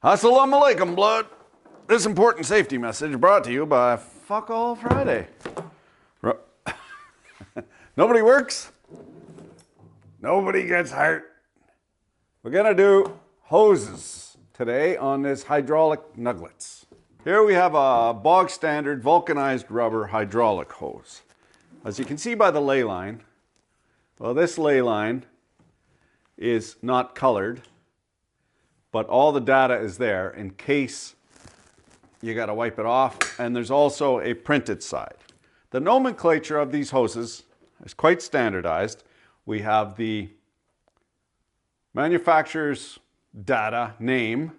Assalamu alaikum, blood. This important safety message brought to you by Fuck All Friday. Nobody works. Nobody gets hurt. We're gonna do hoses today on this hydraulic nuglets. Here we have a bog standard vulcanized rubber hydraulic hose. As you can see by the ley line, well, this ley line is not colored, but all the data is there in case you got to wipe it off, and there's also a printed side. The nomenclature of these hoses is quite standardized. We have the manufacturer's data name.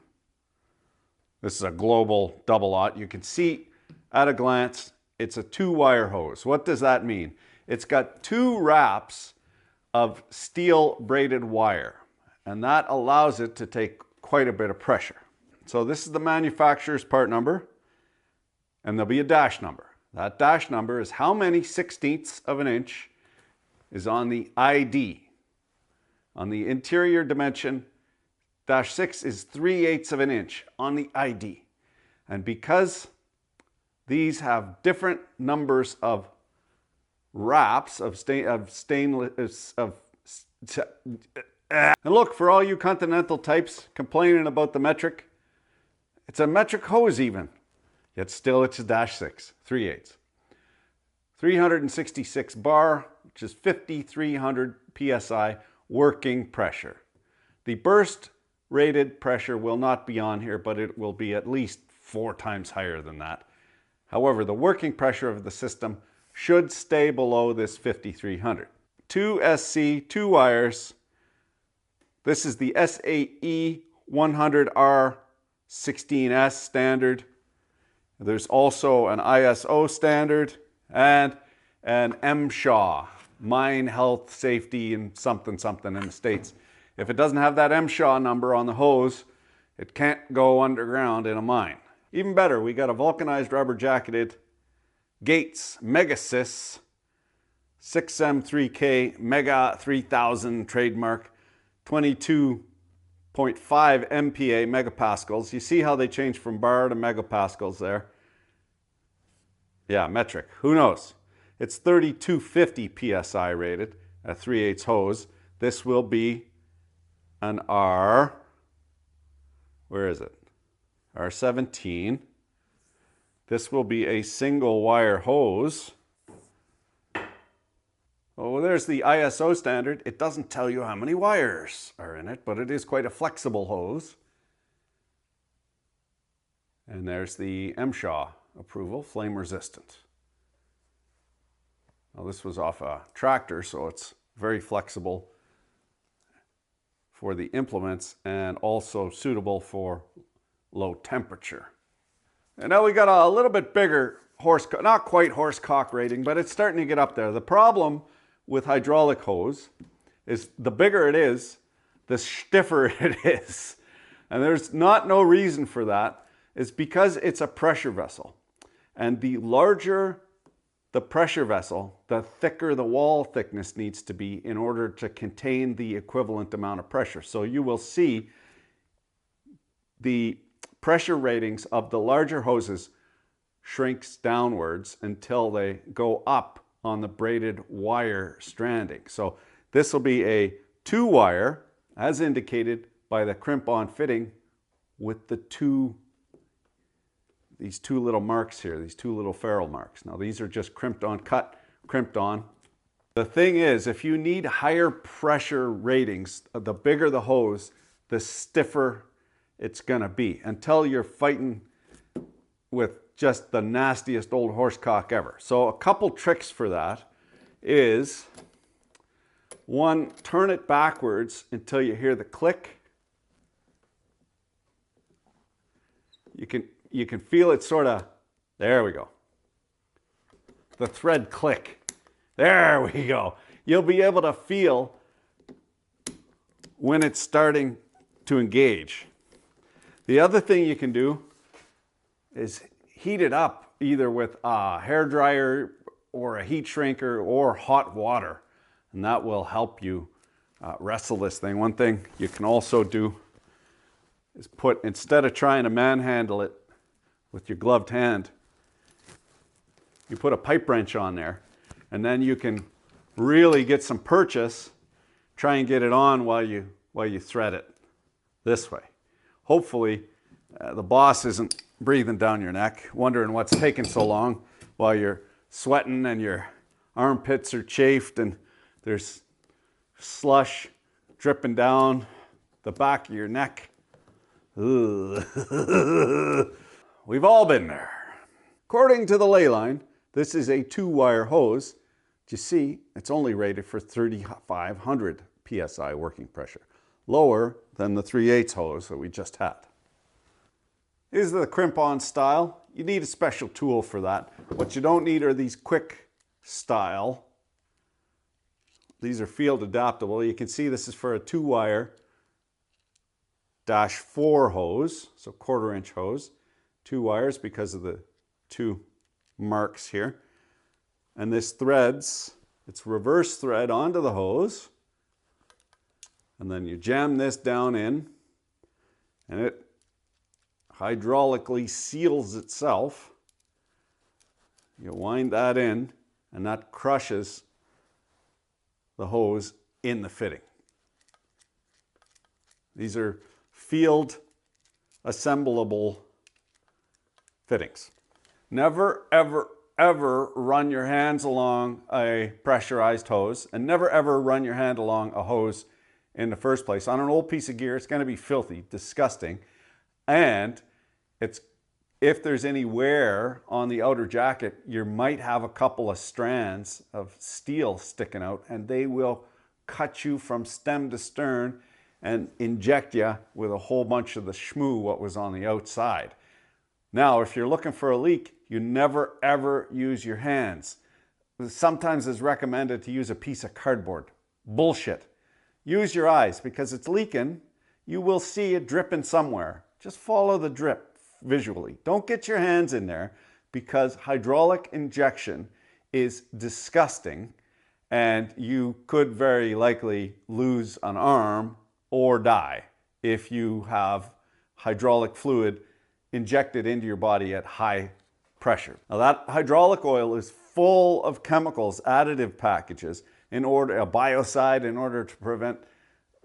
This is a global double aught. You can see at a glance it's a 2-wire hose. What does that mean? It's got 2 wraps of steel braided wire, and that allows it to take quite a bit of pressure. So this is the manufacturer's part number, and there'll be a dash number. That dash number is how many 1/16ths of an inch is on the ID. On the interior dimension, -6 is 3/8 of an inch on the ID. And because these have different numbers of wraps of stainless, and look, for all you continental types complaining about the metric, it's a metric hose even, yet still it's a -6, 3/8. 366 bar, which is 5,300 PSI working pressure. The burst rated pressure will not be on here, but it will be at least 4 times higher than that. However, the working pressure of the system should stay below this 5,300. 2 SC, 2 wires. This is the SAE 100R16S standard. There's also an ISO standard and an MSHA, Mine Health Safety and something in the States. If it doesn't have that MSHA number on the hose, it can't go underground in a mine. Even better, we got a vulcanized rubber jacketed Gates Megasys 6M3K Mega 3000 trademark, 22.5 MPa megapascals. You see how they change from bar to megapascals there? Yeah, metric. Who knows? It's 3250 PSI rated, a 3/8 hose. This will be an R, where is it? R17. This will be a single wire hose. Oh, there's the ISO standard. It doesn't tell you how many wires are in it, but it is quite a flexible hose. And there's the MSHA approval, flame resistant. Now this was off a tractor, so it's very flexible for the implements and also suitable for low temperature. And now we got a little bit bigger not quite horse cock rating, but it's starting to get up there. The problem with hydraulic hose is the bigger it is, the stiffer it is. And there's no reason for that. It's because it's a pressure vessel. And the larger the pressure vessel, the thicker the wall thickness needs to be in order to contain the equivalent amount of pressure. So you will see the pressure ratings of the larger hoses shrinks downwards until they go up on the braided wire stranding. So this will be a 2-wire, as indicated by the crimp-on fitting with these two little marks here, these 2 little ferrule marks. Now these are just crimped on, cut, crimped on. The thing is, if you need higher pressure ratings, the bigger the hose, the stiffer it's gonna be, until you're fighting with just the nastiest old horsecock ever. So a couple tricks for that is, 1, turn it backwards until you hear the click. You can feel it sort of, there we go. The thread click. There we go. You'll be able to feel when it's starting to engage. The other thing you can do is heat it up either with a hair dryer or a heat shrinker or hot water, and that will help you wrestle this thing. One thing you can also do is put, instead of trying to manhandle it with your gloved hand, you put a pipe wrench on there, and then you can really get some purchase, try and get it on while you thread it this way. Hopefully the boss isn't breathing down your neck, wondering what's taking so long while you're sweating and your armpits are chafed and there's slush dripping down the back of your neck. We've all been there. According to the ley line, this is a 2-wire hose. You see, it's only rated for 3,500 psi working pressure, lower than the 3/8 hose that we just had. This is the crimp-on style. You need a special tool for that. What you don't need are these quick style. These are field adaptable. You can see this is for a 2-wire -4 hose, so 1/4 inch hose. 2 wires because of the 2 marks here. And this threads, it's reverse thread onto the hose. And then you jam this down in and it hydraulically seals itself. You wind that in and that crushes the hose in the fitting. These are field assemblable fittings. Never, ever, ever run your hands along a pressurized hose, and never, ever run your hand along a hose in the first place. On an old piece of gear, it's going to be filthy, disgusting, and if there's any wear on the outer jacket, you might have a couple of strands of steel sticking out, and they will cut you from stem to stern and inject you with a whole bunch of the schmoo what was on the outside. Now, if you're looking for a leak, you never ever use your hands. Sometimes it's recommended to use a piece of cardboard. Bullshit. Use your eyes, because it's leaking. You will see it dripping somewhere. Just follow the drip visually. Don't get your hands in there, because hydraulic injection is disgusting and you could very likely lose an arm or die if you have hydraulic fluid injected into your body at high pressure. Now that hydraulic oil is full of chemicals, additive packages, a biocide in order to prevent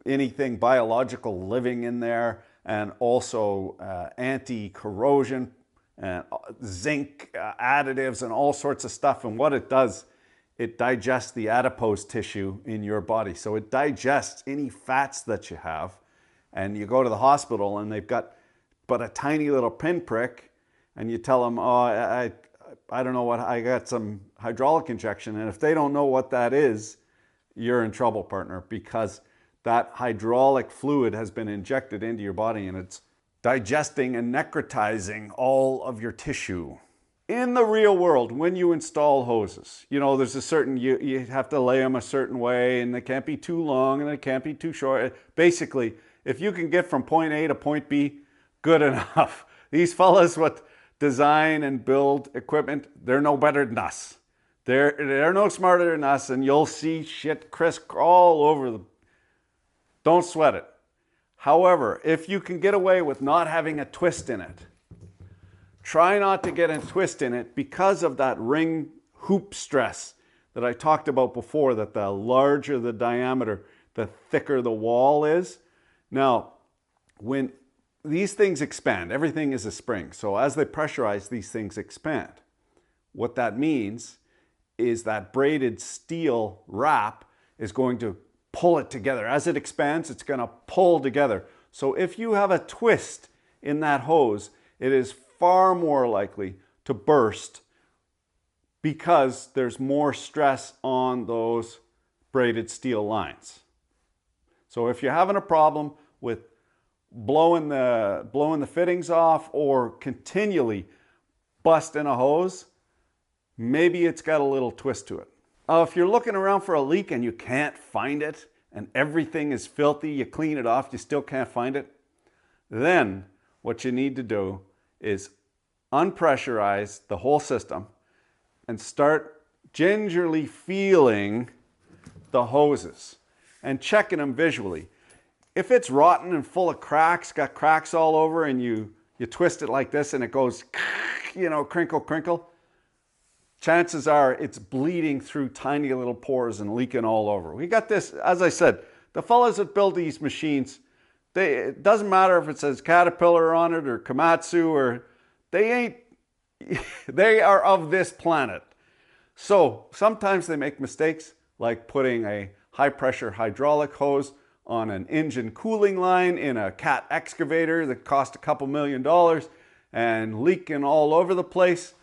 anything biological living in there, and also anti-corrosion and zinc additives and all sorts of stuff. And what it does, it digests the adipose tissue in your body. So it digests any fats that you have, and you go to the hospital and they've got but a tiny little pinprick, and you tell them, oh, I don't know what, I got some hydraulic injection. And if they don't know what that is, you're in trouble, partner, because that hydraulic fluid has been injected into your body and it's digesting and necrotizing all of your tissue. In the real world, when you install hoses, you know, there's a certain, you have to lay them a certain way, and they can't be too long and they can't be too short. Basically, if you can get from point A to point B, good enough. These fellas with design and build equipment, they're no better than us. They're no smarter than us, and you'll see shit all over the... Don't sweat it. However, if you can get away with not having a twist in it, try not to get a twist in it because of that ring hoop stress that I talked about before, that the larger the diameter, the thicker the wall is. Now, when these things expand, everything is a spring. So as they pressurize, these things expand. What that means is that braided steel wrap is going to pull it together. As it expands, it's going to pull together. So if you have a twist in that hose, it is far more likely to burst because there's more stress on those braided steel lines. So if you're having a problem with blowing the fittings off or continually busting a hose, maybe it's got a little twist to it. If you're looking around for a leak and you can't find it, and everything is filthy, you clean it off, you still can't find it, then what you need to do is unpressurize the whole system and start gingerly feeling the hoses and checking them visually. if it's rotten and full of cracks, got cracks all over, and you twist it like this and it goes, you know, crinkle, crinkle, chances are it's bleeding through tiny little pores and leaking all over. We got this, as I said, the fellas that build these machines, it doesn't matter if it says Caterpillar on it or Komatsu, or they are of this planet. So sometimes they make mistakes, like putting a high pressure hydraulic hose on an engine cooling line in a cat excavator that cost a couple $1 million and leaking all over the place.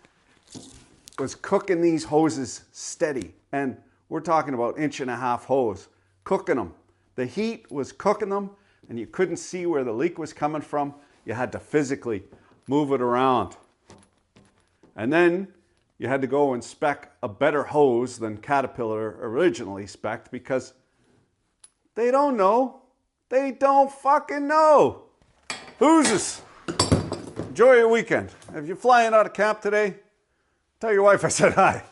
Was cooking these hoses steady, and we're talking about 1.5 inch hose, cooking them. The heat was cooking them, and you couldn't see where the leak was coming from. You had to physically move it around. And then you had to go and spec a better hose than Caterpillar originally spec'd, because they don't know. They don't fucking know. Who's this? Enjoy your weekend. If you're flying out of camp today, tell your wife I said hi.